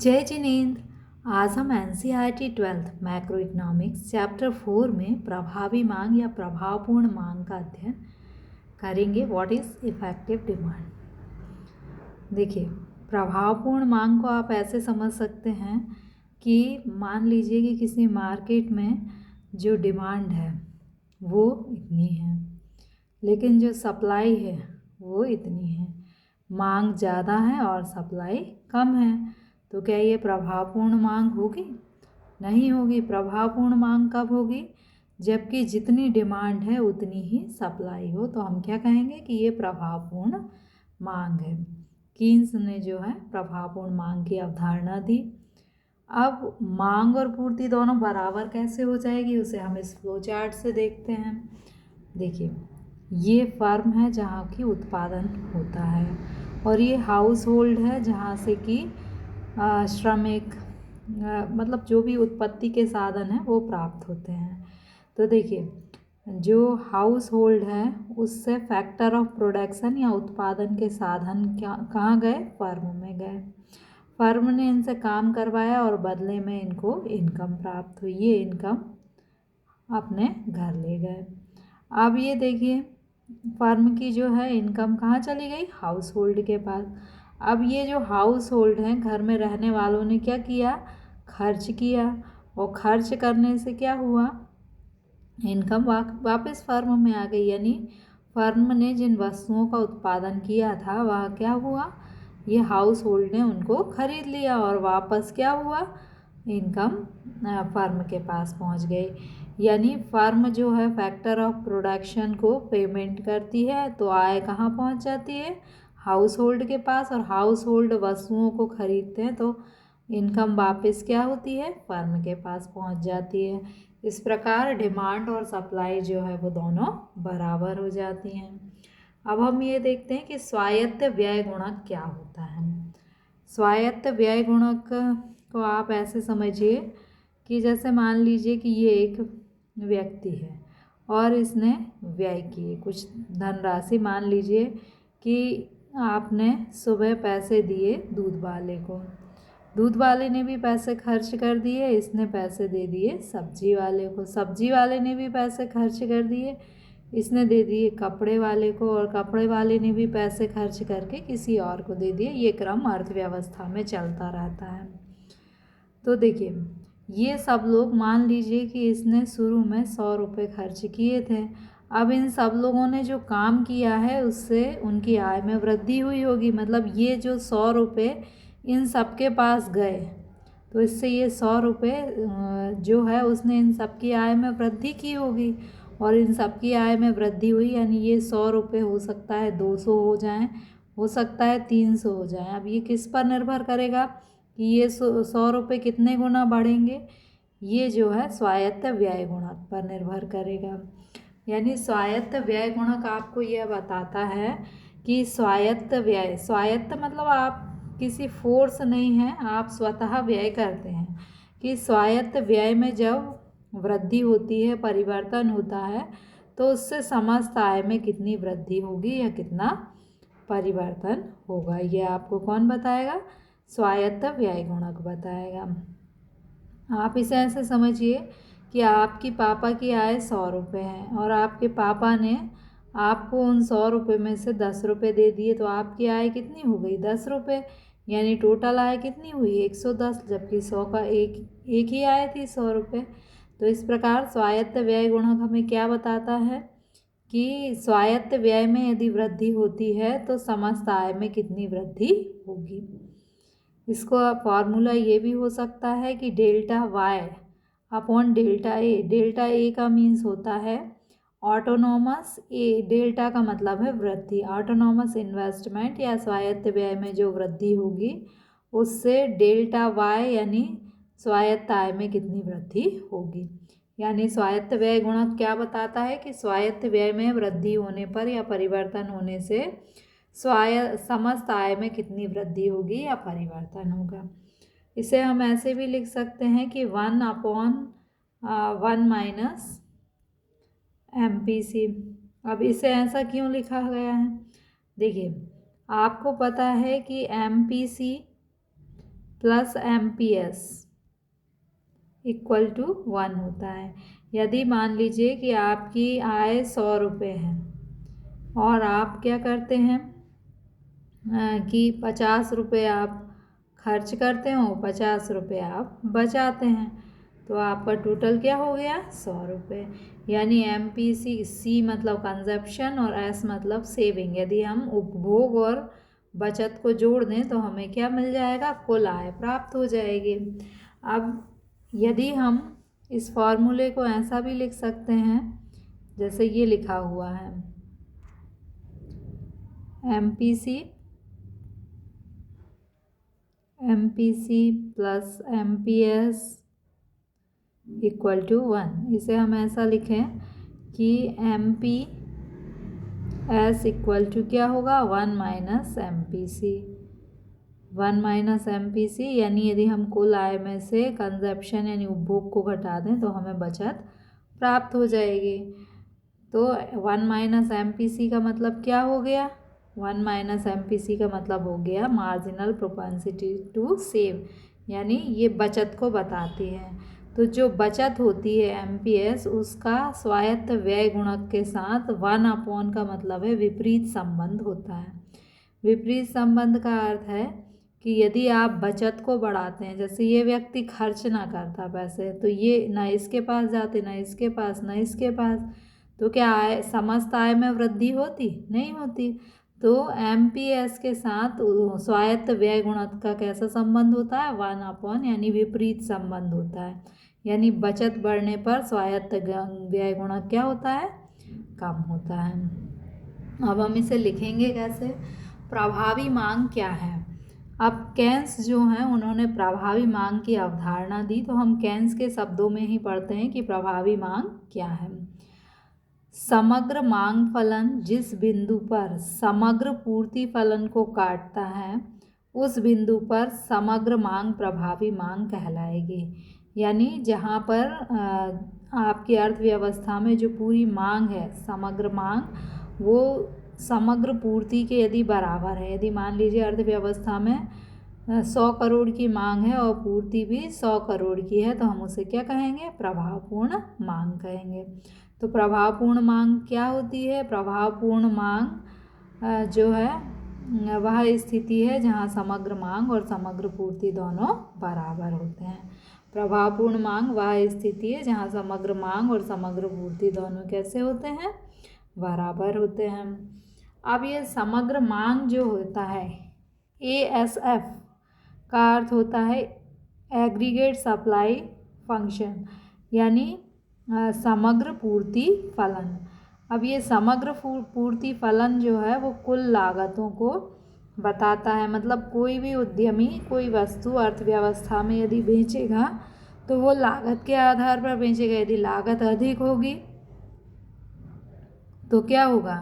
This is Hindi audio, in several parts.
जय जिनेन्द्र। आज हम NCERT 12th macro economics chapter 4 में प्रभावी मांग या प्रभावपूर्ण मांग का अध्ययन करेंगे। What is effective demand. देखिए, प्रभावपूर्ण मांग को आप ऐसे समझ सकते हैं कि मान लीजिए कि किसी मार्केट में जो डिमांड है वो इतनी है, लेकिन जो सप्लाई है वो इतनी है। मांग ज़्यादा है और सप्लाई कम है, तो क्या ये प्रभावपूर्ण मांग होगी? नहीं होगी। प्रभावपूर्ण मांग कब होगी? जबकि जितनी डिमांड है उतनी ही सप्लाई हो, तो हम क्या कहेंगे कि ये प्रभावपूर्ण मांग है। कीन्स ने जो है प्रभावपूर्ण मांग की अवधारणा दी। अब मांग और पूर्ति दोनों बराबर कैसे हो जाएगी, उसे हम इस फ्लो चार्ट से देखते हैं। देखिए, ये फर्म है जहाँ की उत्पादन होता है, और ये हाउस होल्ड है जहाँ से कि श्रमिक मतलब जो भी उत्पत्ति के साधन हैं वो प्राप्त होते हैं। तो देखिए, जो हाउस होल्ड है उससे फैक्टर ऑफ प्रोडक्शन या उत्पादन के साधन कहाँ गए? फर्म में गए। फर्म ने इनसे काम करवाया और बदले में इनको इनकम प्राप्त हुई। ये इनकम अपने घर ले गए। अब ये देखिए, फर्म की जो है इनकम कहाँ चली गई? हाउस होल्ड के पास। अब ये जो हाउस होल्ड हैं, घर में रहने वालों ने क्या किया? खर्च किया, और खर्च करने से क्या हुआ? इनकम वापस फर्म में आ गई। यानी फर्म ने जिन वस्तुओं का उत्पादन किया था वह क्या हुआ? ये हाउस होल्ड ने उनको खरीद लिया, और वापस क्या हुआ? इनकम फर्म के पास पहुंच गई। यानी फर्म जो है फैक्टर ऑफ प्रोडक्शन को पेमेंट करती है, तो आय कहाँ पहुंच जाती है? हाउस होल्ड के पास। और हाउस होल्ड वस्तुओं को खरीदते हैं, तो इनकम वापस क्या होती है? फर्म के पास पहुंच जाती है। इस प्रकार डिमांड और सप्लाई जो है वो दोनों बराबर हो जाती हैं। अब हम ये देखते हैं कि स्वायत्त व्यय गुणक क्या होता है। स्वायत्त व्यय गुणक को आप ऐसे समझिए कि जैसे मान लीजिए कि ये एक व्यक्ति है और इसने व्यय किए कुछ धनराशि। मान लीजिए कि आपने सुबह पैसे दिए दूध वाले को, दूध वाले ने भी पैसे खर्च कर दिए, इसने पैसे दे दिए सब्जी वाले को, सब्जी वाले ने भी पैसे खर्च कर दिए, इसने दे दिए कपड़े वाले को, और कपड़े वाले ने भी पैसे खर्च करके किसी और को दे दिए। ये क्रम अर्थव्यवस्था में चलता रहता है। तो देखिए, ये सब लोग, मान लीजिए कि इसने शुरू में 100 रुपये खर्च किए थे। अब इन सब लोगों ने जो काम किया है उससे उनकी आय में वृद्धि हुई होगी। मतलब ये जो 100 रुपये इन सब के पास गए, तो इससे ये 100 रुपये जो है उसने इन सब की आय में वृद्धि की होगी, और इन सब की आय में वृद्धि हुई। यानी ये 100 रुपये हो सकता है 200 हो जाएं, हो सकता है 300 हो जाएं। अब ये किस पर निर्भर करेगा कि ये 100 रुपये कितने गुना बढ़ेंगे? ये जो है स्वायत्त व्यय गुणक पर निर्भर करेगा। यानी स्वायत्त व्यय गुणक आपको यह बताता है कि स्वायत्त व्यय, स्वायत्त मतलब आप किसी फोर्स नहीं है, आप स्वतः व्यय करते हैं, कि स्वायत्त व्यय में जब वृद्धि होती है, परिवर्तन होता है, तो उससे समस्त आय में कितनी वृद्धि होगी या कितना परिवर्तन होगा, ये आपको कौन बताएगा? स्वायत्त व्यय गुणक बताएगा। आप इसे ऐसे समझिए कि आपकी पापा की आय 100 रुपये है, और आपके पापा ने आपको उन 100 रुपये में से 10 रुपये दे दिए, तो आपकी आय कितनी हो गई? 10 रुपये। यानी टोटल आय कितनी हुई? 110, जबकि 100 का एक ही आय थी, 100 रुपये। तो इस प्रकार स्वायत्त व्यय गुणक हमें क्या बताता है कि स्वायत्त व्यय में यदि वृद्धि होती है तो समस्त आय में कितनी वृद्धि होगी। इसको फॉर्मूला ये भी हो सकता है कि delta Y upon delta A. Delta A का मीन्स होता है ऑटोनॉमस, ए डेल्टा का मतलब है वृद्धि। ऑटोनॉमस इन्वेस्टमेंट या स्वायत्त व्यय में जो वृद्धि होगी उससे डेल्टा वाई यानी स्वायत्त आय में कितनी वृद्धि होगी। यानी स्वायत्त व्यय गुणक क्या बताता है कि स्वायत्त व्यय में वृद्धि होने पर या परिवर्तन होने से समस्त आय में कितनी वृद्धि होगी या परिवर्तन होगा। इसे हम ऐसे भी लिख सकते हैं कि 1/1 माइनस MPC। अब इसे ऐसा क्यों लिखा गया है? देखिए, आपको पता है कि MPC plus MPS equal to 1 होता है। यदि मान लीजिए कि आपकी आय 100 रुपये है और आप क्या करते हैं कि 50 रुपये आप खर्च करते हो, 50 रुपये आप बचाते हैं, तो आपका टोटल क्या हो गया 100 रुपये। यानी MPC मतलब कंजप्शन और S मतलब सेविंग। यदि हम उपभोग और बचत को जोड़ दें तो हमें क्या मिल जाएगा, कुल आय प्राप्त हो जाएगी। अब यदि हम इस फॉर्मूले को ऐसा भी लिख सकते हैं जैसे ये लिखा हुआ है, MPC plus MPS equal to 1। इसे हम ऐसा लिखें कि MPS इक्वल टू क्या होगा 1 माइनस MPC। 1 माइनस MPC यानी यदि हम कुल आय में से कंजप्शन यानी उपभोग को घटा दें तो हमें बचत प्राप्त हो जाएगी। तो 1 माइनस MPC का मतलब क्या हो गया, 1 माइनस MPC का मतलब हो गया मार्जिनल प्रोपेंसिटी टू सेव, यानी ये बचत को बताती है। तो जो बचत होती है MPS उसका स्वायत्त व्यय गुणक के साथ 1/, का मतलब है विपरीत संबंध होता है। विपरीत संबंध का अर्थ है कि यदि आप बचत को बढ़ाते हैं, जैसे ये व्यक्ति खर्च ना करता पैसे, तो ये ना इसके पास जाते, ना इसके पास, ना इसके पास, तो क्या आय समस्त आय में वृद्धि होती, नहीं होती। तो MPS के साथ स्वायत्त व्यय गुणक का कैसा संबंध होता है 1/, यानी विपरीत संबंध होता है। यानी बचत बढ़ने पर स्वायत्त व्यय गुणक क्या होता है, कम होता है। अब हम इसे लिखेंगे कैसे, प्रभावी मांग क्या है। अब केन्स जो हैं उन्होंने प्रभावी मांग की अवधारणा दी, तो हम केन्स के शब्दों में ही पढ़ते हैं कि प्रभावी मांग क्या है। समग्र मांग फलन जिस बिंदु पर समग्र पूर्ति फलन को काटता है उस बिंदु पर समग्र मांग प्रभावी मांग कहलाएगी। यानी जहाँ पर आपकी अर्थव्यवस्था में जो पूरी मांग है, समग्र मांग, वो समग्र पूर्ति के यदि बराबर है। यदि मान लीजिए अर्थव्यवस्था में 100 करोड़ की मांग है और पूर्ति भी 100 करोड़ की है, तो हम उसे क्या कहेंगे, प्रभावपूर्ण मांग कहेंगे। तो प्रभावपूर्ण मांग क्या होती है, प्रभावपूर्ण मांग जो है वह स्थिति है जहाँ समग्र मांग और समग्र पूर्ति दोनों बराबर होते हैं। प्रभावपूर्ण मांग वह स्थिति है जहाँ समग्र मांग और समग्र पूर्ति दोनों कैसे होते हैं, बराबर होते हैं। अब ये समग्र मांग जो होता है ASF का अर्थ होता है एग्रीगेट सप्लाई फंक्शन, यानी समग्र पूर्ति फलन। अब ये समग्र पूर्ति फलन जो है वो कुल लागतों को बताता है। मतलब कोई भी उद्यमी कोई वस्तु अर्थव्यवस्था में यदि बेचेगा तो वो लागत के आधार पर बेचेगा। यदि लागत अधिक होगी तो क्या होगा,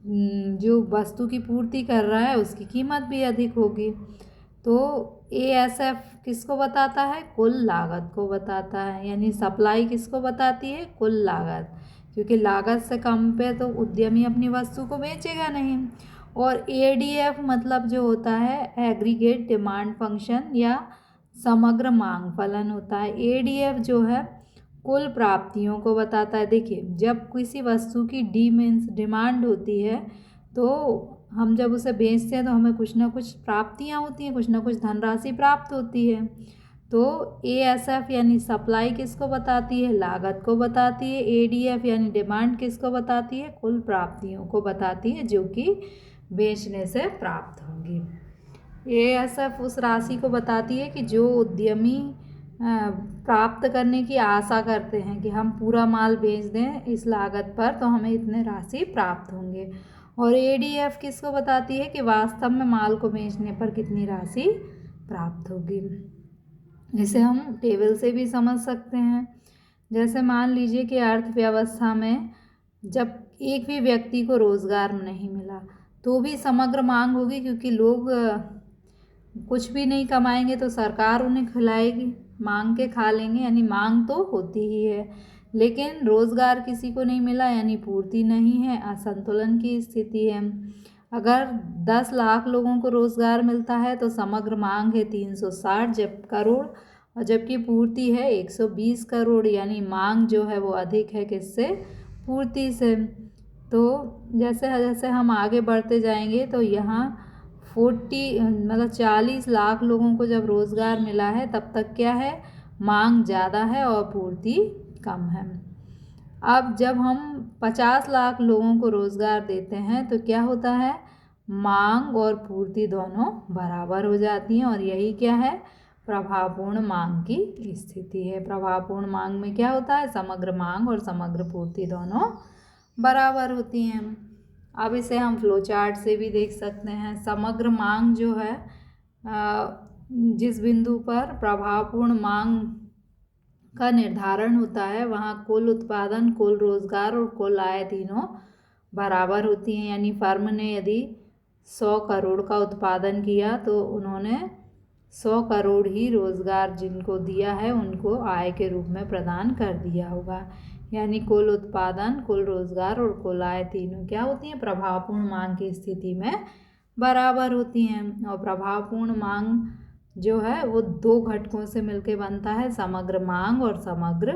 जो वस्तु की पूर्ति कर रहा है उसकी कीमत भी अधिक होगी। तो ASF किसको बताता है, कुल लागत को बताता है। यानी सप्लाई किसको बताती है, कुल लागत, क्योंकि लागत से कम पे तो उद्यमी अपनी वस्तु को बेचेगा नहीं। और ADF मतलब जो होता है एग्रीगेट डिमांड फंक्शन या समग्र मांग फलन होता है। ADF जो है कुल प्राप्तियों को बताता है। देखिए, जब किसी वस्तु की डिमांड होती है तो हम जब उसे बेचते हैं तो हमें कुछ ना कुछ प्राप्तियां होती हैं, कुछ ना कुछ धनराशि प्राप्त होती है। तो ASF यानी सप्लाई किसको बताती है, लागत को बताती है। ADF यानी डिमांड किसको बताती है, कुल प्राप्तियों को बताती है जो कि बेचने से प्राप्त होंगी। ASF उस राशि को बताती है कि जो उद्यमी प्राप्त करने की आशा करते हैं कि हम पूरा माल बेच दें इस लागत पर तो हमें इतने राशि प्राप्त होंगे। और ADF किसको बताती है कि वास्तव में माल को बेचने पर कितनी राशि प्राप्त होगी। इसे हम टेबल से भी समझ सकते हैं। जैसे मान लीजिए कि अर्थव्यवस्था में जब एक भी व्यक्ति को रोजगार नहीं मिला तो भी समग्र मांग होगी, क्योंकि लोग कुछ भी नहीं कमाएंगे तो सरकार उन्हें खिलाएगी, मांग के खा लेंगे, यानी मांग तो होती ही है। लेकिन रोजगार किसी को नहीं मिला यानी पूर्ति नहीं है, असंतुलन की स्थिति है। अगर 10 लाख लोगों को रोज़गार मिलता है तो समग्र मांग है 360 करोड़ और जबकि पूर्ति है 120 करोड़, यानी मांग जो है वो अधिक है किससे? पूर्ति से। तो जैसे जैसे हम आगे बढ़ते जाएंगे तो यहाँ 40 लाख लोगों को जब रोज़गार मिला है तब तक क्या है? मांग ज़्यादा है और पूर्ति कम है। अब जब हम 50 लाख लोगों को रोज़गार देते हैं तो क्या होता है? मांग और पूर्ति दोनों बराबर हो जाती हैं और यही क्या है? प्रभावपूर्ण मांग की स्थिति है। प्रभावपूर्ण मांग में क्या होता है? समग्र मांग और समग्र पूर्ति दोनों बराबर होती हैं। अब इसे हम फ्लो चार्ट से भी देख सकते हैं। समग्र मांग जो है जिस बिंदु पर प्रभावपूर्ण मांग का निर्धारण होता है वहाँ कुल उत्पादन, कुल रोजगार और कुल आय तीनों बराबर होती हैं। यानी फर्म ने यदि 100 करोड़ का उत्पादन किया तो उन्होंने 100 करोड़ ही रोजगार जिनको दिया है उनको आय के रूप में प्रदान कर दिया होगा। यानी कुल उत्पादन, कुल रोजगार और कुल आय तीनों क्या होती हैं? प्रभावपूर्ण मांग की स्थिति में बराबर होती हैं। और प्रभावपूर्ण मांग जो है वो दो घटकों से मिलकर बनता है, समग्र मांग और समग्र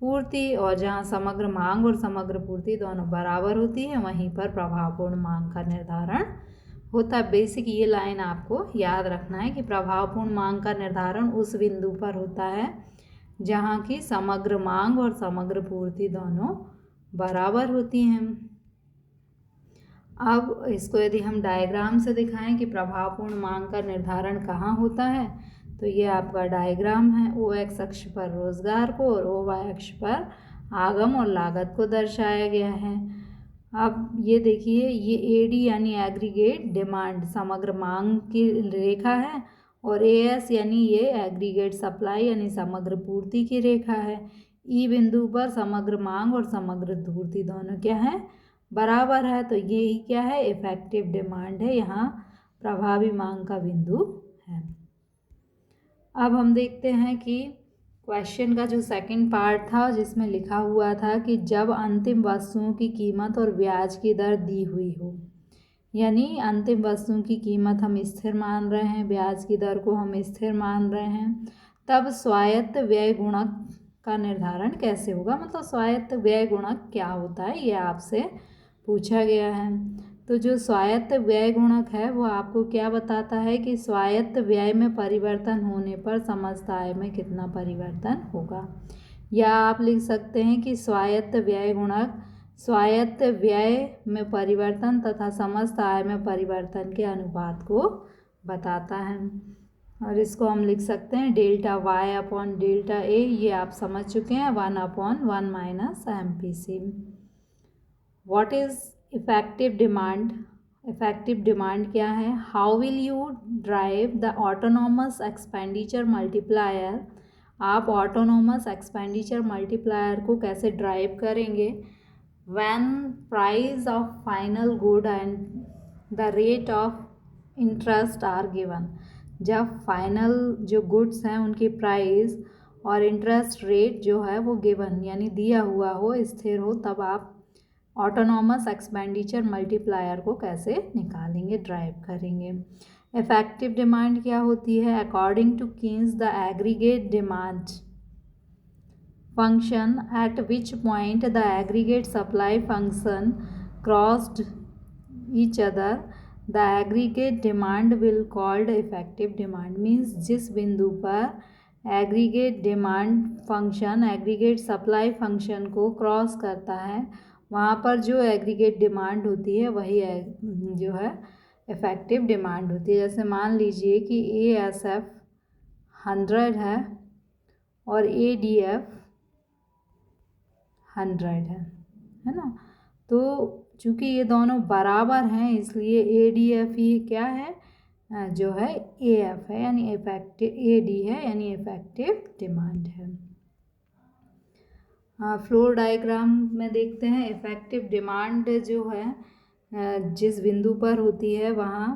पूर्ति। और जहाँ समग्र मांग और समग्र पूर्ति दोनों बराबर होती है वहीं पर प्रभावपूर्ण मांग का निर्धारण होता है। बेसिक ये लाइन आपको याद रखना है कि प्रभावपूर्ण मांग का निर्धारण उस बिंदु पर होता है जहाँ की समग्र मांग और समग्र पूर्ति दोनों बराबर होती हैं। अब इसको यदि हम डायग्राम से दिखाएं कि प्रभावपूर्ण मांग का निर्धारण कहाँ होता है तो ये आपका डायग्राम है। ओ एक्स अक्ष पर रोजगार को और ओ वाई अक्ष पर आगम और लागत को दर्शाया गया है। अब ये देखिए, ये एडी यानी एग्रीगेट डिमांड समग्र मांग की रेखा है और एएस यानी ये एग्रीगेट सप्लाई यानी समग्र पूर्ति की रेखा है। ई बिंदु पर समग्र मांग और समग्र पूर्ति दोनों क्या है? बराबर है। तो ये ही क्या है? इफेक्टिव डिमांड है, यहाँ प्रभावी मांग का बिंदु है। अब हम देखते हैं कि क्वेश्चन का जो सेकंड पार्ट था जिसमें लिखा हुआ था कि जब अंतिम वस्तुओं की कीमत और ब्याज की दर दी हुई हो, यानी अंतिम वस्तुओं की कीमत हम स्थिर मान रहे हैं, ब्याज की दर को हम स्थिर मान रहे हैं, तब स्वायत्त व्यय गुणक का निर्धारण कैसे होगा? मतलब स्वायत्त व्यय गुणक क्या होता है ये आपसे पूछा गया है। तो जो स्वायत्त व्यय गुणक है वो आपको क्या बताता है कि स्वायत्त व्यय में परिवर्तन होने पर समस्त आय में कितना परिवर्तन होगा। या आप लिख सकते हैं कि स्वायत्त व्यय गुणक स्वायत्त व्यय में परिवर्तन तथा समस्त आय में परिवर्तन के अनुपात को बताता है। और इसको हम लिख सकते हैं delta Y upon delta A. ये आप समझ चुके हैं, 1/1 minus MPC। What is effective demand? Effective demand क्या है? How will you drive the autonomous expenditure multiplier? आप ऑटोनॉमस एक्सपेंडिचर मल्टीप्लायर को कैसे ड्राइव करेंगे? When price of final good and the rate of interest are given, जब फाइनल जो गुड्स हैं उनकी प्राइस और इंटरेस्ट रेट जो है वो गिवन यानी दिया हुआ हो, स्थिर हो, तब आप ऑटोनॉमस एक्सपेंडिचर मल्टीप्लायर को कैसे निकालेंगे, ड्राइव करेंगे। इफेक्टिव डिमांड क्या होती है? According to Keynes the aggregate demand function at which point the aggregate supply function crossed each other, the aggregate demand will called effective demand। means जिस बिंदु पर aggregate demand function aggregate supply function को क्रॉस करता है वहाँ पर जो एग्रीगेट डिमांड होती है वही जो है इफेक्टिव डिमांड होती है। जैसे मान लीजिए कि ASF 100 है और ADF 100 है ना। तो चूँकि ये दोनों बराबर हैं इसलिए ADF ही क्या है? जो है AF है, यानी इफेक्टिव AD है, यानी इफेक्टिव डिमांड है। फ्लोर डायग्राम में देखते हैं इफेक्टिव डिमांड जो है जिस बिंदु पर होती है वहाँ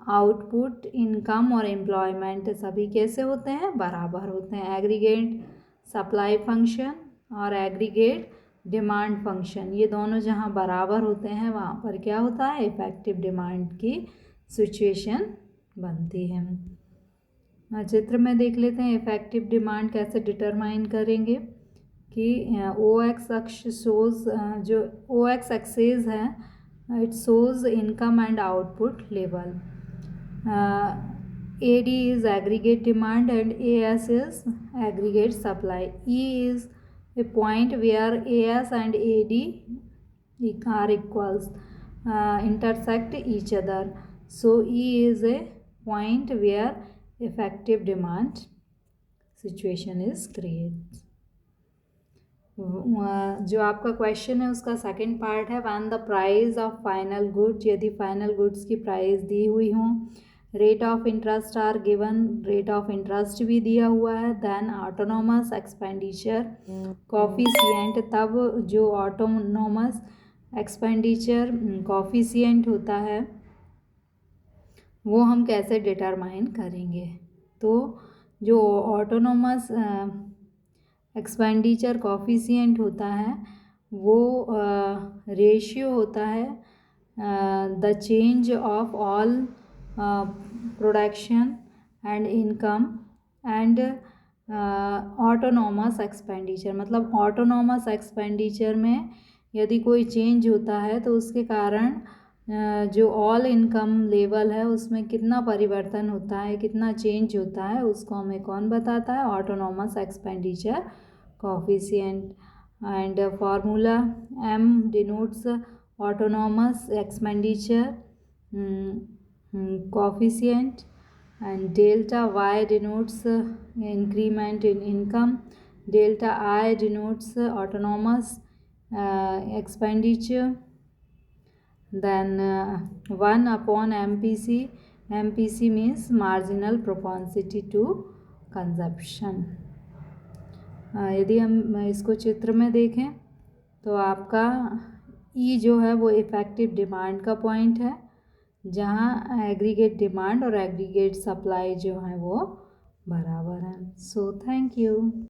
आउटपुट, इनकम और एम्प्लॉयमेंट सभी कैसे होते हैं? बराबर होते हैं। एग्रीगेट सप्लाई फंक्शन और एग्रीगेट डिमांड फंक्शन, ये दोनों जहाँ बराबर होते हैं वहाँ पर क्या होता है, इफ़ेक्टिव डिमांड की सिचुएशन बनती है। चित्र में देख लेते हैं इफ़ेक्टिव डिमांड कैसे डिटरमाइन करेंगे कि ओ एक्स अक्ष शोज, जो ओ एक्स एक्सेस है it shows income and output level, AD is aggregate demand and AS is aggregate supply. E is a point where AS and AD are equals, intersect each other. So E is a point where effective demand situation is created. जो आपका क्वेश्चन है उसका सेकंड पार्ट है, when the price of final goods, यदि फाइनल गुड्स की प्राइस दी हुई हो, rate of interest are given, rate of interest भी दिया हुआ है, देन ऑटोनोमस एक्सपेंडिचर कॉफिशिएंट, तब जो ऑटोनोमस एक्सपेंडिचर कॉफिशिएंट होता है वो हम कैसे डिटरमाइन करेंगे। तो जो ऑटोनोमस एक्सपेंडिचर कॉफिशिएंट होता है वो रेशियो होता है the change of all production and income and autonomous expenditure, मतलब ऑटोनोमस एक्सपेंडिचर में यदि कोई चेंज होता है तो उसके कारण जो ऑल इनकम लेवल है उसमें कितना परिवर्तन होता है, कितना चेंज होता है, उसको हमें कौन बताता है, autonomous expenditure coefficient. And formula M denotes autonomous expenditure coefficient and delta Y denotes increment in income, delta I denotes autonomous expenditure, then 1 upon MPC, MPC means marginal propensity to consumption। यदि हम इसको चित्र में देखें तो आपका E जो है वो इफ़ेक्टिव डिमांड का पॉइंट है, जहाँ एग्रीगेट डिमांड और एग्रीगेट सप्लाई जो है वो बराबर है। So thank you.